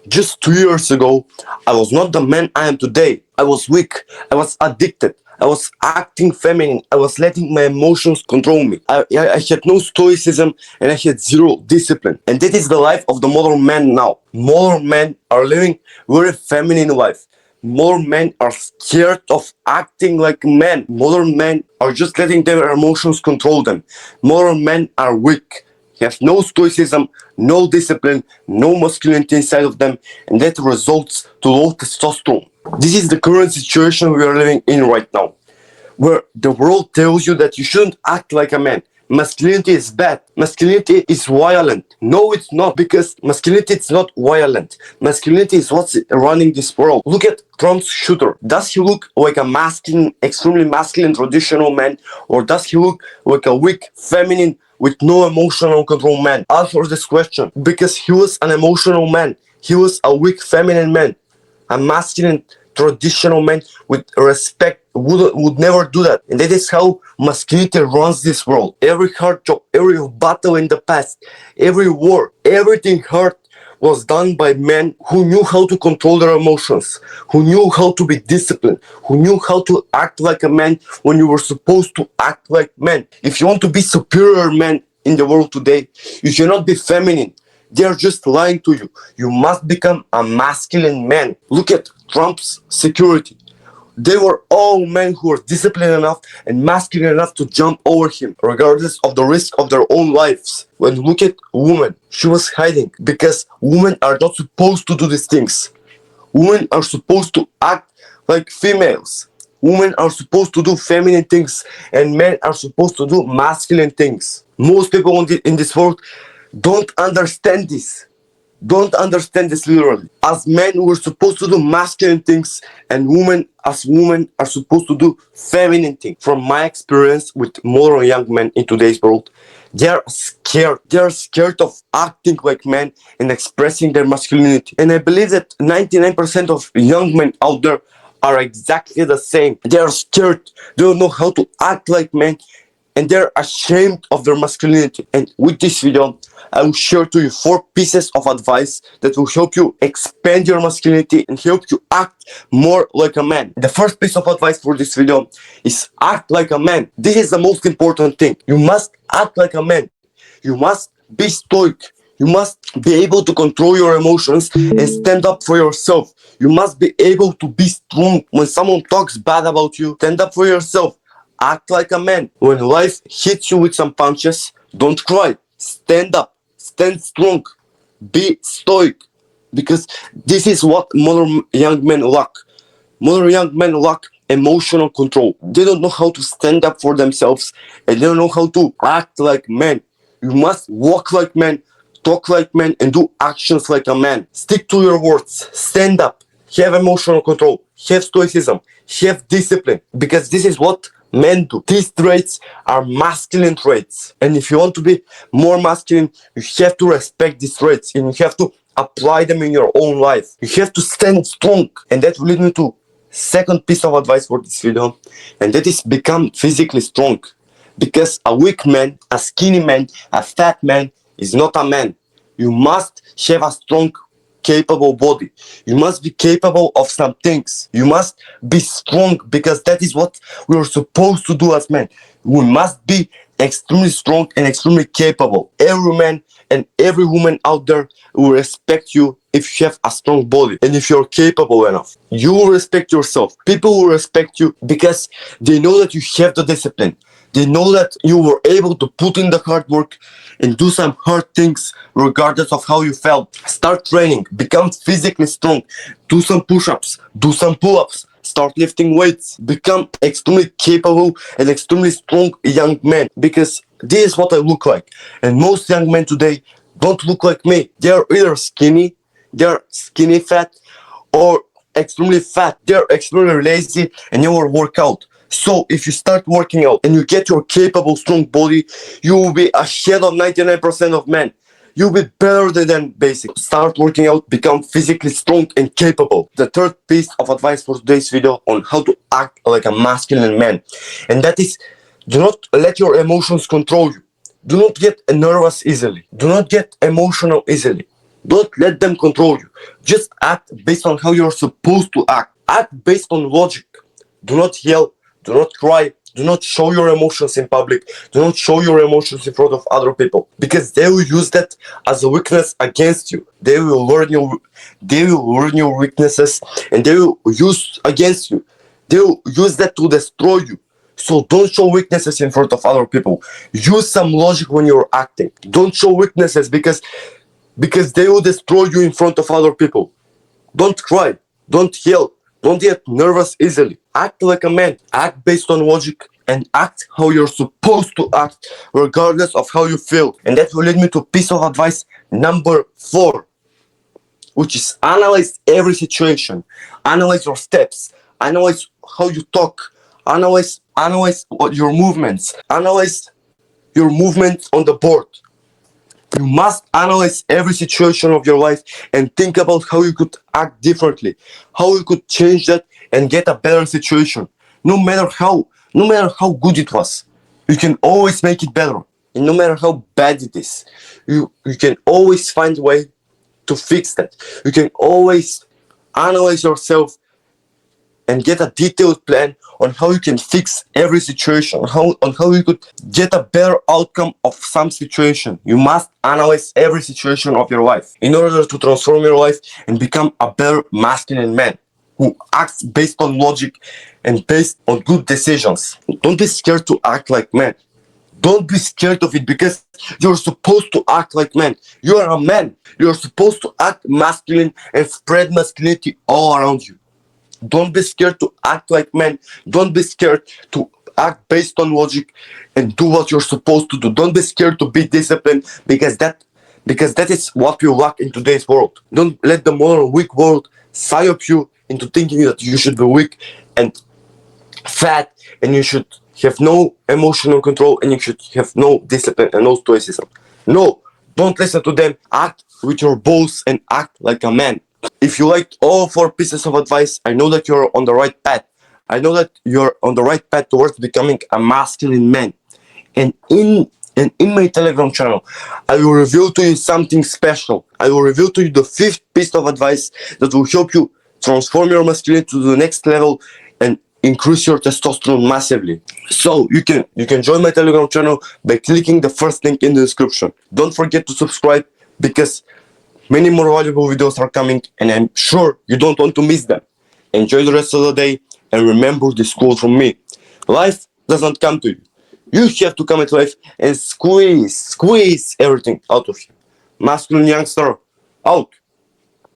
Just 2 years ago, I was not the man I am today. I was weak. I was addicted. I was acting feminine. I was letting my emotions control me. I had no stoicism and I had zero discipline. And that is the life of the modern man now. Modern men are living very feminine life. Modern men are scared of acting like men. Modern men are just letting their emotions control them. Modern men are weak. He has no stoicism, no discipline, no masculinity inside of them, and that results to low testosterone. This is the current situation we are living in right now, where the world tells you that you shouldn't act like a man. Masculinity is bad. Masculinity is violent. No, it's not, because masculinity is not violent. Masculinity is what's running this world. Look at Trump's shooter. Does he look like a masculine, extremely masculine, traditional man, or does he look like a weak, feminine, with no emotional control man? Answer this question. Because he was an emotional man. He was a weak, feminine man. A masculine, traditional man with respect would never do that. And that is how masculinity runs this world. Every hard job, every battle in the past, every war, everything hard was done by men who knew how to control their emotions, who knew how to be disciplined, who knew how to act like a man when you were supposed to act like men. If you want to be superior man in the world today, you cannot be feminine. They are just lying to you. You must become a masculine man. Look at Trump's security. They were all men who were disciplined enough and masculine enough to jump over him, regardless of the risk of their own lives. When you look at woman, she was hiding because women are not supposed to do these things. Women are supposed to act like females. Women are supposed to do feminine things and men are supposed to do masculine things. Most people in this world don't understand this. Don't understand this literally. As men, we're supposed to do masculine things, and women are supposed to do feminine things. From my experience with modern young men in today's world, they are scared. They are scared of acting like men and expressing their masculinity. And I believe that 99% of young men out there are exactly the same. They are scared. They don't know how to act like men, and they're ashamed of their masculinity. And with this video, I will share to you 4 pieces of advice that will help you expand your masculinity and help you act more like a man. The first piece of advice for this video is act like a man. This is the most important thing. You must act like a man. You must be stoic. You must be able to control your emotions and stand up for yourself. You must be able to be strong. When someone talks bad about you, stand up for yourself. Act like a man. When life hits you with some punches, don't cry. Stand up. Stand strong. Be stoic. Because this is what modern young men lack. Modern young men lack emotional control. They don't know how to stand up for themselves and they don't know how to act like men. You must walk like men, talk like men, and do actions like a man. Stick to your words. Stand up. Have emotional control. Have stoicism. Have discipline. Because this is what men do. These traits are masculine traits. And if you want to be more masculine, you have to respect these traits and you have to apply them in your own life. You have to stand strong. And that will lead me to second piece of advice for this video. And that is become physically strong. Because a weak man, a skinny man, a fat man is not a man. You must have a strong, capable body. You must be capable of some things. You must be strong because that is what we are supposed to do as men. We must be extremely strong and extremely capable. Every man and every woman out there will respect you if you have a strong body and if you're capable enough. You will respect yourself. People will respect you because they know that you have the discipline. They know that you were able to put in the hard work and do some hard things regardless of how you felt. Start training, become physically strong, do some push-ups, do some pull-ups, start lifting weights, become extremely capable and extremely strong young man, because this is what I look like. And most young men today don't look like me. They're either skinny fat, or extremely fat. They're extremely lazy and never work out. So if you start working out and you get your capable, strong body, you will be ahead of 99% of men. You'll be better than basic. Start working out, become physically strong and capable. The third piece of advice for today's video on how to act like a masculine man, and that is, do not let your emotions control you. Do not get nervous easily. Do not get emotional easily. Don't let them control you. Just act based on how you're supposed to act. Act based on logic. Do not yell. Do not cry. Do not show your emotions in public. Do not show your emotions in front of other people, because they will use that as a weakness against you. They will learn your weaknesses, and they will use against you. They will use that to destroy you. So don't show weaknesses in front of other people. Use some logic when you're acting. Don't show weaknesses because they will destroy you in front of other people. Don't cry. Don't yell. Don't get nervous easily. Act like a man. Act based on logic and act how you're supposed to act, regardless of how you feel. And that will lead me to piece of advice number 4, which is analyze every situation. Analyze your steps. Analyze how you talk. Analyze your movements. Analyze your movements on the board. You must analyze every situation of your life and think about how you could act differently, how you could change that and get a better situation. No matter how good it was, you can always make it better. And no matter how bad it is, you can always find a way to fix that. You can always analyze yourself and get a detailed plan on how you can fix every situation, on how you could get a better outcome of some situation. You must analyze every situation of your life in order to transform your life and become a better masculine man who acts based on logic and based on good decisions. Don't be scared to act like man. Don't be scared of it, because you're supposed to act like man. You are a man. You're supposed to act masculine and spread masculinity all around you. Don't be scared to act like men. Don't be scared to act based on logic and do what you're supposed to do. Don't be scared to be disciplined, because that is what we lack in today's world. Don't let the modern weak world psyop you into thinking that you should be weak and fat, and you should have no emotional control, and you should have no discipline and no stoicism. No, don't listen to them. Act with your balls and act like a man. If you liked all 4 pieces of advice, I know that you're on the right path. I know that you're on the right path towards becoming a masculine man. And in my Telegram channel, I will reveal to you something special. I will reveal to you the 5th piece of advice that will help you transform your masculinity to the next level and increase your testosterone massively. So you can join my Telegram channel by clicking the first link in the description. Don't forget to subscribe, because many more valuable videos are coming, and I'm sure you don't want to miss them. Enjoy the rest of the day, and remember this quote from me: life doesn't come to you. You have to come at life and squeeze everything out of you. Masculine youngster, out.